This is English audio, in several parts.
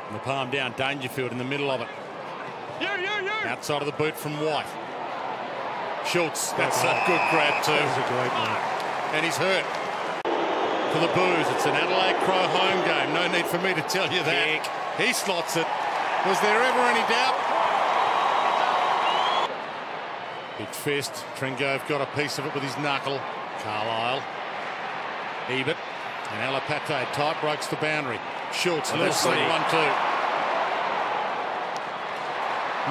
And the palm down, Dangerfield in the middle of it. Outside of the boot from White. Schultz, that's a good grab too. That was a great one. And he's hurt. For the Boos, it's an Adelaide Crow home game. No need for me to tell you that. He slots it. Was there ever any doubt? Big fist. Trengove got a piece of it with his knuckle. Carlisle. Ebert. And Alapate tight breaks the boundary. Schultz, little sling 1-2.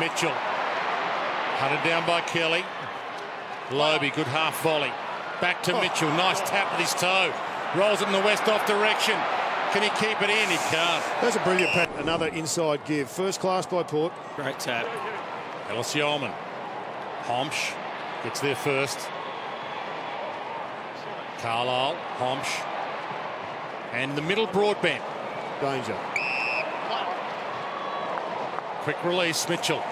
Mitchell. Hunted down by Kelly. Lobe, good half volley. Back to Mitchell. Nice tap with his toe. Rolls it in the west-off direction. Can he keep it in? He can't. That's a brilliant pat. Another inside give. First class by Port. Great tap. Ellis Yeoman. Homsch gets there first. Carlisle. Homsch. And the middle broadbent. Danger. Quick release, Mitchell.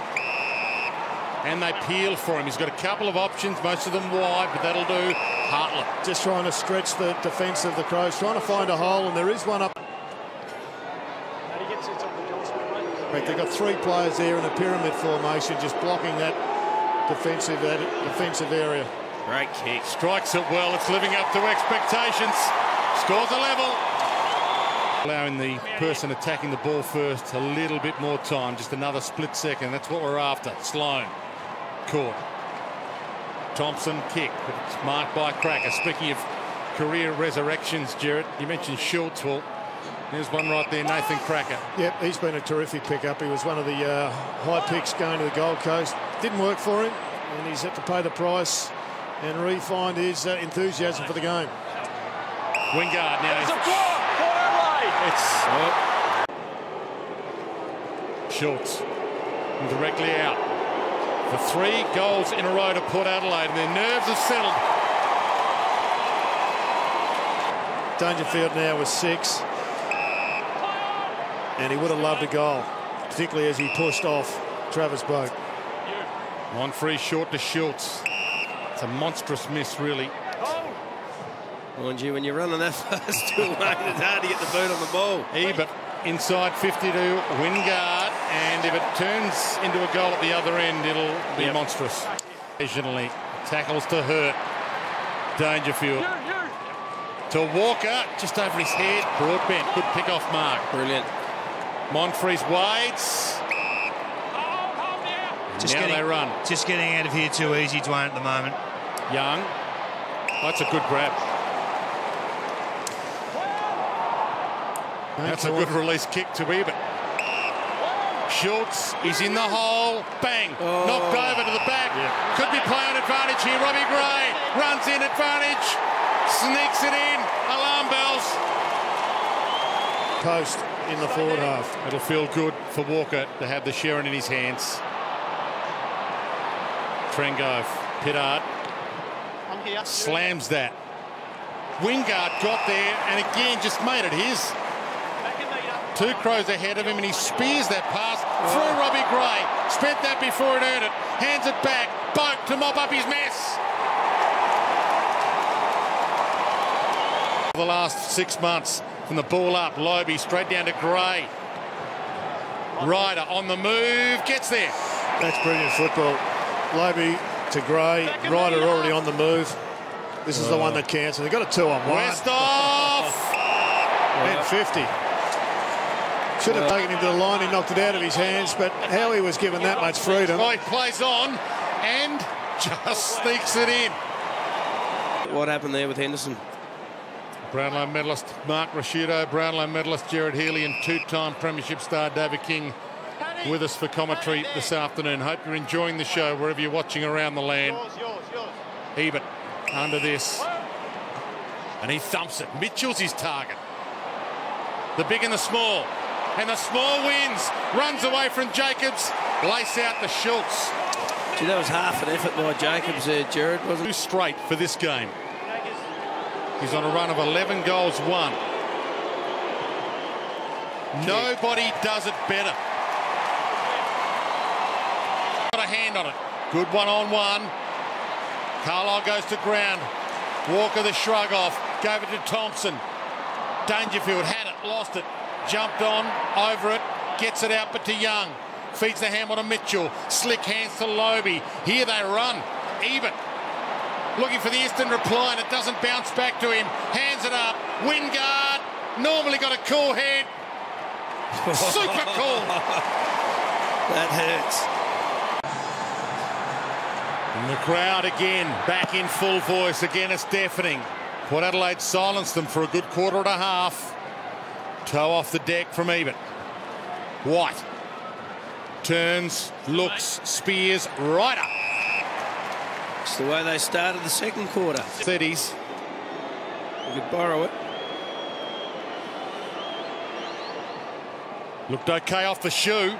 And they peel for him. He's got a couple of options, most of them wide, but that'll do. Hartlett. Just trying to stretch the defence of the Crows, trying to find a hole, and there is one up. They've got three players there in a pyramid formation, just blocking that defensive area. Great kick. Strikes it well. It's living up to expectations. Scores a level. Allowing the person attacking the ball first a little bit more time, just another split second. That's what we're after. Sloan. Caught. Thompson kick. It's marked by Cracker. Speaking of career resurrections, Jared, you mentioned Schultz. Well, there's one right there, Nathan Cracker. Yep, he's been a terrific pickup. He was one of the high picks going to the Gold Coast. Didn't work for him, and he's had to pay the price and re-find his enthusiasm for the game. Wingard now. It's Schultz directly out. For 3 goals in a row to Port Adelaide, and their nerves have settled. Dangerfield now with 6. And he would have loved a goal, particularly as he pushed off Travis Boak. On free short to Schultz. It's a monstrous miss, really. Mind you, when you're running that fast too late, it's hard to get the boot on the ball. Ebert inside 50 to Wingard, and if it turns into a goal at the other end, it'll be monstrous. Occasionally, tackles to Hurt. Dangerfield. To Walker, just over his head. Broadbent, good pick-off mark. Brilliant. Monfries wades. They run. Just getting out of here too easy, Dwayne, at the moment. Young. That's a good grab. That's a good release kick to Ebert. Schultz is in the hole. Bang. Knocked over to the back. Could be play on advantage here. Robbie Gray runs in advantage. Sneaks it in. Alarm bells. Post in the forward half. It'll feel good for Walker to have the Sherrin in his hands. Trengove. Pittard. Slams that. Wingard got there and again just made it his. 2 Crows ahead of him, and he spears that pass through Robbie Gray. Spent that before it earned it. Hands it back. Boak to mop up his mess. For the last 6 months, from the ball up, Lobe straight down to Gray. Ryder on the move, gets there. That's brilliant football. Lobe to Gray. Ryder already on the move. This is the one that counts. And they've got a 2-on-1. Westhoff. And 50. Should have taken him to the line. He knocked it out of his hands, but how he was given that much freedom. He plays on and just sneaks it in. What happened there with Henderson? Brownlow medalist Mark Rasciuto, Brownlow medalist Jared Healy, and 2-time premiership star David King with us for commentary this afternoon. Hope you're enjoying the show wherever you're watching around the land. Ebert under this. And he thumps it. Mitchell's his target. The big and the small. And the small wins. Runs away from Jacobs. Lace out to Schultz. Gee, that was half an effort by Jacobs there, Jared, wasn't it? 2 straight for this game. He's on a run of 11 goals, 1. Nobody does it better. Got a hand on it. Good 1-on-1. Carlisle goes to ground. Walker the shrug off. Gave it to Thompson. Dangerfield had it, lost it, jumped on, over it, gets it out, but to Young. Feeds the handball to Mitchell. Slick hands to Lobe. Here they run. Even. Looking for the instant reply, and it doesn't bounce back to him. Hands it up. Wingard. Normally got a cool head. Super cool. That hurts. And the crowd again, back in full voice. Again, it's deafening. Port Adelaide silenced them for a good quarter and a half. Toe off the deck from Even. White. Turns, looks, spears, right up. It's the way they started the second quarter. 30s. You could borrow it. Looked okay off the shoe.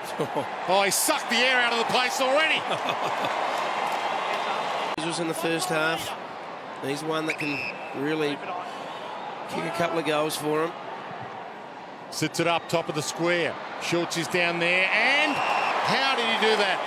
Oh, he sucked the air out of the place already. He was in the first half. He's one that can really kick a couple of goals for him. Sits it up top of the square. Schultz is down there, and how did he do that?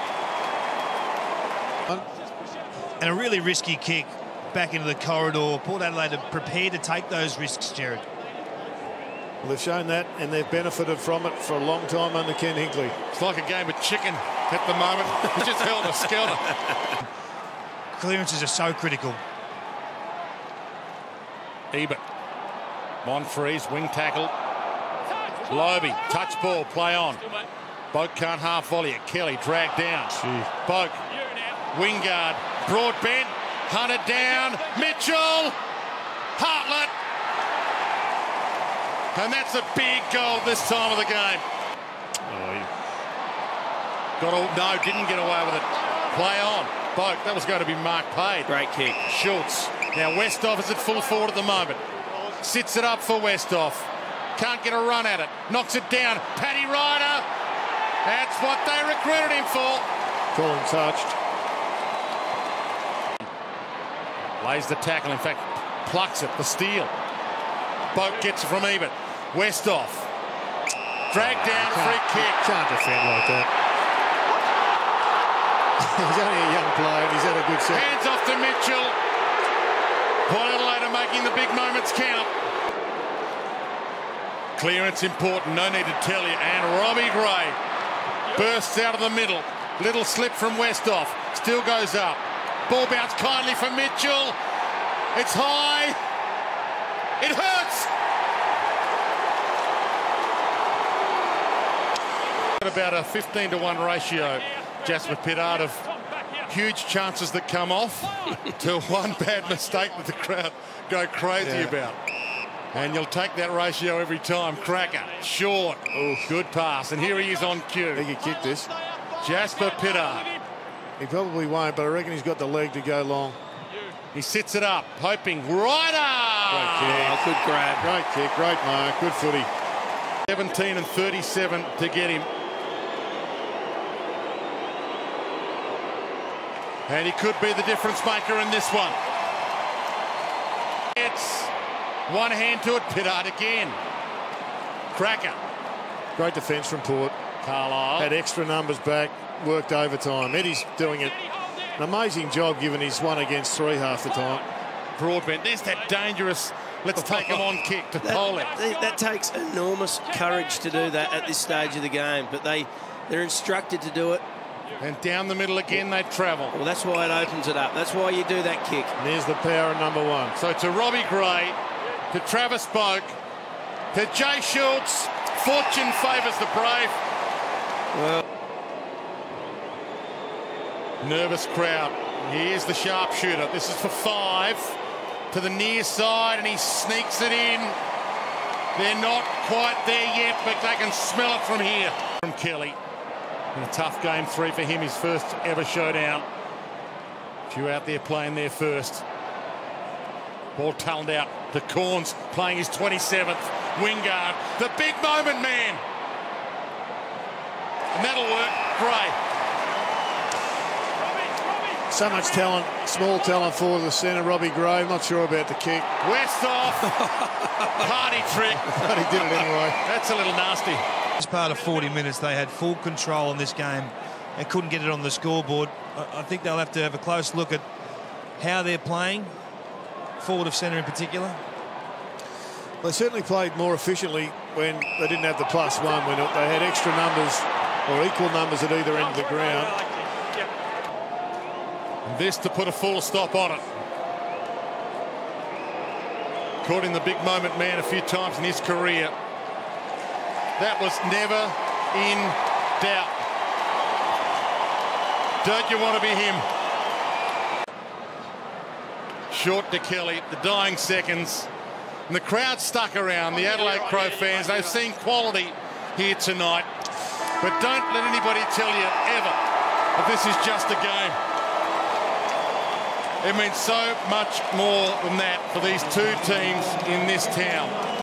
And a really risky kick back into the corridor. Port Adelaide are prepared to take those risks, Jared. Well, they've shown that, and they've benefited from it for a long time under Ken Hinkley. It's like a game of chicken at the moment. He's just held a skelter. Clearances are so critical. Ebert. Monfries, wing tackle. Lobe, touch ball, play on. Boak can't half volley it. Kelly dragged down. Boak. Wingard. Broadbent. Hunted down. Mitchell. Hartlett. And that's a big goal this time of the game. No, didn't get away with it. Play on. Boak. That was going to be Mark Pade. Great kick. Schultz. Now Westhoff is at full forward at the moment. Sits it up for Westhoff. Can't get a run at it. Knocks it down. Paddy Ryder. That's what they recruited him for. Call him touched. Lays the tackle. In fact, plucks it. The steal. Boat gets it from Ebert. Westhoff. Dragged down. Free kick. Can't defend like that. He's only a young player and he's had a good set. Hands off to Mitchell. Port Adelaide are making the big moments count. Clearance important, no need to tell you. And Robbie Gray bursts out of the middle. Little slip from Westhoff. Still goes up. Ball bounce kindly for Mitchell. It's high. It hurts. About a 15-to-1 ratio, Jasper Pittard, of huge chances that come off to one bad mistake that the crowd go crazy about. And you'll take that ratio every time. Cracker, short, good pass. And here he is on cue. He could kick this. Jasper Pittard. He probably won't, but I reckon he's got the leg to go long. He sits it up, hoping. Ryder! Great kick. Good grab. Great kick, great mark, good footy. 17 and 37 to get him. And he could be the difference maker in this one. It's one hand to it. Pittard again. Cracker. Great defence from Port. Carlisle. Had extra numbers back, worked overtime. Eddie's doing it. An amazing job given he's 1 against 3 half the time. Broadbent. There's that dangerous let's take him on kick to Pollock. That takes enormous courage to do that at this stage of the game, but they're instructed to do it. And down the middle again they travel. Well, that's why it opens it up. That's why you do that kick. And there's the power of number 1. So to Robbie Gray, to Travis Boak, to Jay Schultz. Fortune favours the brave. Well, nervous crowd. Here's the sharpshooter. This is for 5 to the near side, and he sneaks it in. They're not quite there yet, but they can smell it from here. From Kelly. In a tough game 3 for him, his first ever showdown. A few out there playing their first. Ball tunneled out to Corns, playing his 27th. Wingard, the big moment man. And that'll work. Gray. So much talent, small talent for the centre, Robbie Gray. I'm not sure about the kick. Westhoff. Party trick. But he did it anyway. That's a little nasty. As part of 40 minutes, they had full control in this game and couldn't get it on the scoreboard. I think they'll have to have a close look at how they're playing, forward of centre in particular. They certainly played more efficiently when they didn't have the +1, when they had extra numbers or equal numbers at either end of the ground. And this to put a full stop on it. Caught in the big moment man a few times in his career. That was never in doubt. Don't you want to be him? Short to Kelly, the dying seconds. And the crowd stuck around, the Adelaide Crow fans. They've seen quality here tonight. But don't let anybody tell you ever that this is just a game. It means so much more than that for these two teams in this town.